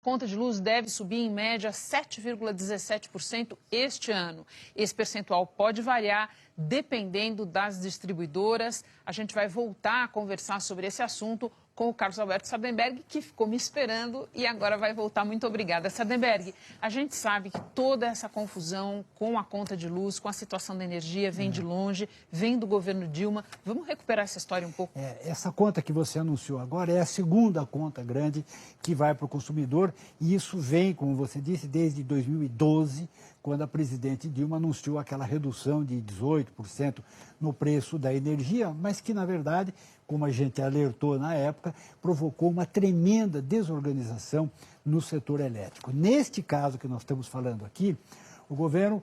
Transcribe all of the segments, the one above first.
A conta de luz deve subir em média 7,17% este ano. Esse percentual pode variar dependendo das distribuidoras. A gente vai voltar a conversar sobre esse assunto com o Carlos Alberto Sardenberg, que ficou me esperando e agora vai voltar. Muito obrigada, Sardenberg. A gente sabe que toda essa confusão com a conta de luz, com a situação da energia, vem de longe, vem do governo Dilma. Vamos recuperar essa história um pouco? Essa conta que você anunciou agora é a segunda conta grande que vai para o consumidor e isso vem, como você disse, desde 2012, quando a presidente Dilma anunciou aquela redução de 18% no preço da energia, mas que, na verdade, como a gente alertou na época, provocou uma tremenda desorganização no setor elétrico. Neste caso que nós estamos falando aqui, o governo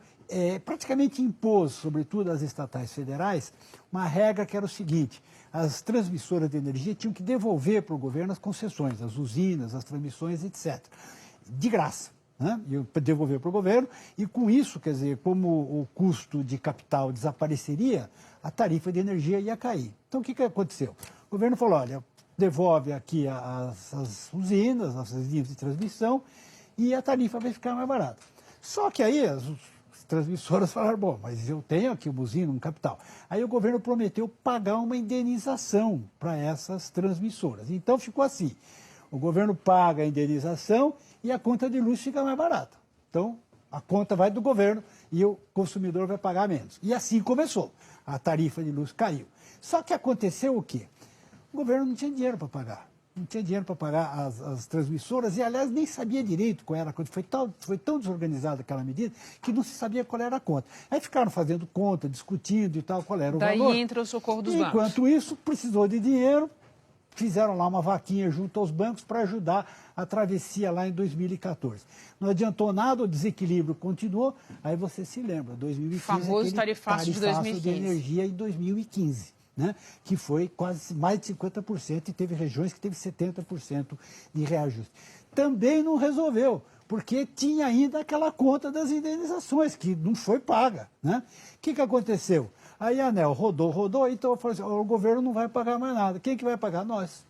praticamente impôs, sobretudo às estatais federais, uma regra que era o seguinte: as transmissoras de energia tinham que devolver para o governo as concessões, as usinas, as transmissões, etc., de graça. E devolver para o governo, e com isso, quer dizer, como o custo de capital desapareceria, a tarifa de energia ia cair. Então, o que aconteceu? O governo falou, olha, devolve aqui as usinas, as linhas de transmissão, e a tarifa vai ficar mais barata. Só que aí as transmissoras falaram, bom, mas eu tenho aqui uma usina, um capital. Aí o governo prometeu pagar uma indenização para essas transmissoras. Então, ficou assim. O governo paga a indenização e a conta de luz fica mais barata. Então, a conta vai do governo e o consumidor vai pagar menos. E assim começou. A tarifa de luz caiu. Só que aconteceu o quê? O governo não tinha dinheiro para pagar. Não tinha dinheiro para pagar as transmissoras e, aliás, nem sabia direito qual era a conta. Foi tão desorganizada aquela medida que não se sabia qual era a conta. Aí ficaram fazendo conta, discutindo e tal, qual era o valor. Daí entra o socorro dos bancos. Enquanto isso, precisou de dinheiro. Fizeram lá uma vaquinha junto aos bancos para ajudar a travessia lá em 2014. Não adiantou nada, o desequilíbrio continuou. Aí você se lembra, 2015, famoso tarifaço de 2015. De energia em 2015, né? Que foi quase mais de 50% e teve regiões que teve 70% de reajuste. Também não resolveu, porque tinha ainda aquela conta das indenizações, que não foi paga, né? O que aconteceu? Aí a ANEEL rodou, então falou assim, o governo não vai pagar mais nada. Quem que vai pagar? Nós.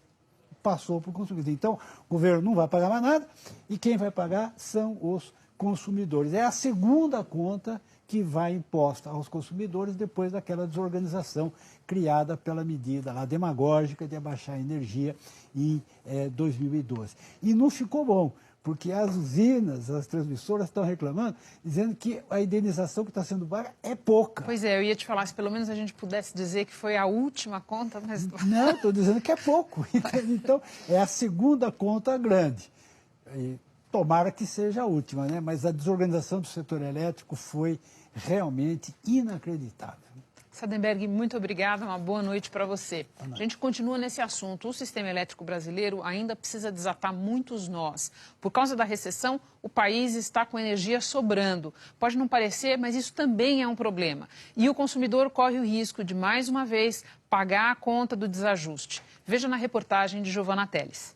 Passou para o consumidor. Então, o governo não vai pagar mais nada e quem vai pagar são os consumidores. É a segunda conta que vai imposta aos consumidores depois daquela desorganização criada pela medida lá demagógica de abaixar a energia em 2012. E não ficou bom, porque as usinas, as transmissoras estão reclamando, dizendo que a indenização que está sendo paga é pouca. Pois é, eu ia te falar, se pelo menos a gente pudesse dizer que foi a última conta, mas... Não, estou dizendo que é pouco. Então, é a segunda conta grande. E tomara que seja a última, né? Mas a desorganização do setor elétrico foi realmente inacreditável. Sardenberg, muito obrigada, uma boa noite para você. A gente continua nesse assunto. O sistema elétrico brasileiro ainda precisa desatar muitos nós. Por causa da recessão, o país está com energia sobrando. Pode não parecer, mas isso também é um problema. E o consumidor corre o risco de, mais uma vez, pagar a conta do desajuste. Veja na reportagem de Giovana Teles.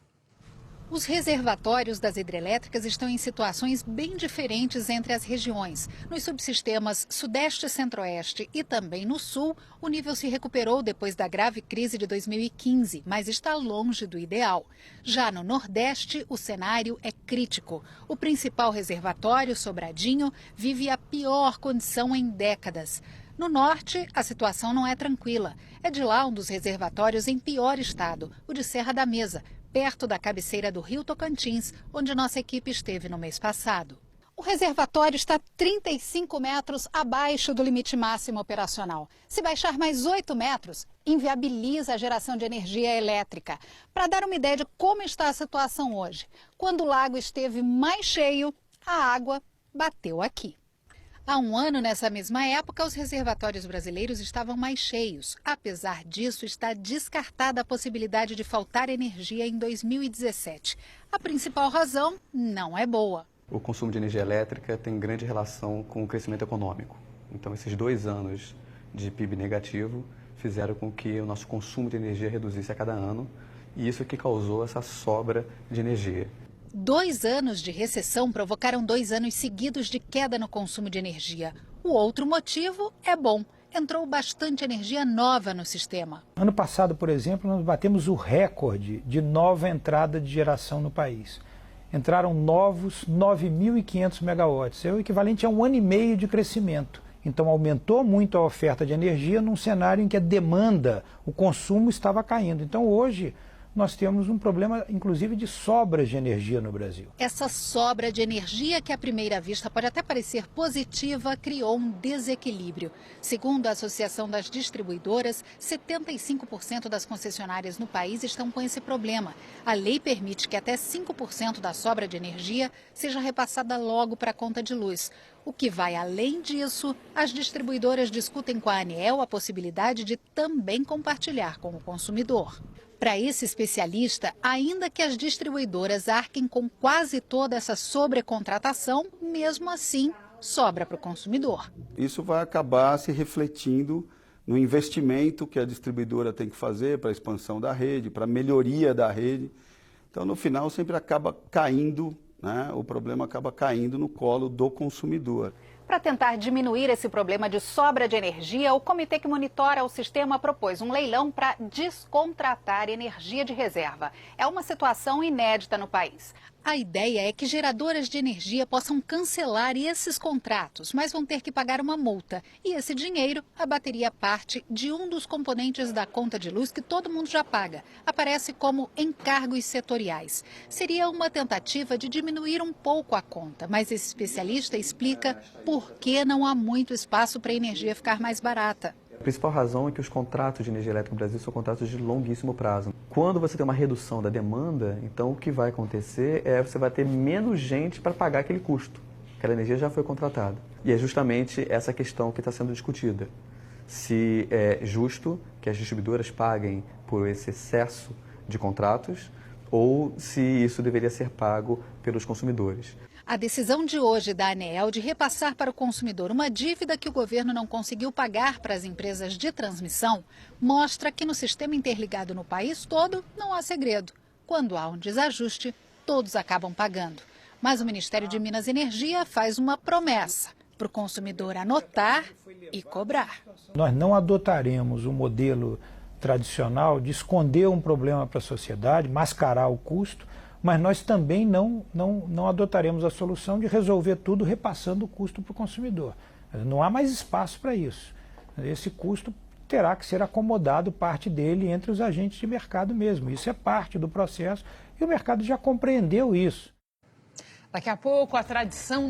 Os reservatórios das hidrelétricas estão em situações bem diferentes entre as regiões. Nos subsistemas Sudeste e Centro-Oeste e também no Sul, o nível se recuperou depois da grave crise de 2015, mas está longe do ideal. Já no Nordeste, o cenário é crítico. O principal reservatório, Sobradinho, vive a pior condição em décadas. No Norte, a situação não é tranquila. É de lá um dos reservatórios em pior estado, o de Serra da Mesa, perto da cabeceira do Rio Tocantins, onde nossa equipe esteve no mês passado. O reservatório está 35 metros abaixo do limite máximo operacional. Se baixar mais 8 metros, inviabiliza a geração de energia elétrica. Para dar uma ideia de como está a situação hoje, quando o lago esteve mais cheio, a água bateu aqui. Há um ano, nessa mesma época, os reservatórios brasileiros estavam mais cheios. Apesar disso, está descartada a possibilidade de faltar energia em 2017. A principal razão não é boa. O consumo de energia elétrica tem grande relação com o crescimento econômico. Então, esses 2 anos de PIB negativo fizeram com que o nosso consumo de energia reduzisse a cada ano, e isso que causou essa sobra de energia. 2 anos de recessão provocaram 2 anos seguidos de queda no consumo de energia. O outro motivo é bom. Entrou bastante energia nova no sistema. Ano passado, por exemplo, nós batemos o recorde de nova entrada de geração no país. entraram novos 9.500 megawatts, é o equivalente a 1 ano e meio de crescimento. Então aumentou muito a oferta de energia num cenário em que a demanda, o consumo estava caindo. Então hoje nós temos um problema, inclusive, de sobras de energia no Brasil. Essa sobra de energia, que à primeira vista pode até parecer positiva, criou um desequilíbrio. Segundo a Associação das Distribuidoras, 75% das concessionárias no país estão com esse problema. A lei permite que até 5% da sobra de energia seja repassada logo para a conta de luz. O que vai além disso, as distribuidoras discutem com a ANEEL a possibilidade de também compartilhar com o consumidor. Para esse especialista, ainda que as distribuidoras arquem com quase toda essa sobrecontratação, mesmo assim, sobra para o consumidor. Isso vai acabar se refletindo no investimento que a distribuidora tem que fazer para a expansão da rede, para a melhoria da rede. Então, no final, sempre acaba caindo, né? O problema acaba caindo no colo do consumidor. Para tentar diminuir esse problema de sobra de energia, o comitê que monitora o sistema propôs um leilão para descontratar energia de reserva. É uma situação inédita no país. A ideia é que geradoras de energia possam cancelar esses contratos, mas vão ter que pagar uma multa. E esse dinheiro abateria parte de um dos componentes da conta de luz que todo mundo já paga. Aparece como encargos setoriais. Seria uma tentativa de diminuir um pouco a conta, mas esse especialista explica por que não há muito espaço para a energia ficar mais barata. A principal razão é que os contratos de energia elétrica no Brasil são contratos de longuíssimo prazo. Quando você tem uma redução da demanda, então o que vai acontecer é que você vai ter menos gente para pagar aquele custo. Aquela energia já foi contratada. E é justamente essa questão que está sendo discutida. Se é justo que as distribuidoras paguem por esse excesso de contratos ou se isso deveria ser pago pelos consumidores. A decisão de hoje da ANEEL de repassar para o consumidor uma dívida que o governo não conseguiu pagar para as empresas de transmissão mostra que no sistema interligado no país todo não há segredo. Quando há um desajuste, todos acabam pagando. Mas o Ministério de Minas e Energia faz uma promessa para o consumidor anotar e cobrar. Nós não adotaremos o modelo tradicional de esconder um problema para a sociedade, mascarar o custo, mas nós também não adotaremos a solução de resolver tudo repassando o custo para o consumidor. Não há mais espaço para isso. Esse custo terá que ser acomodado, parte dele, entre os agentes de mercado mesmo. Isso é parte do processo e o mercado já compreendeu isso. Daqui a pouco, a tradição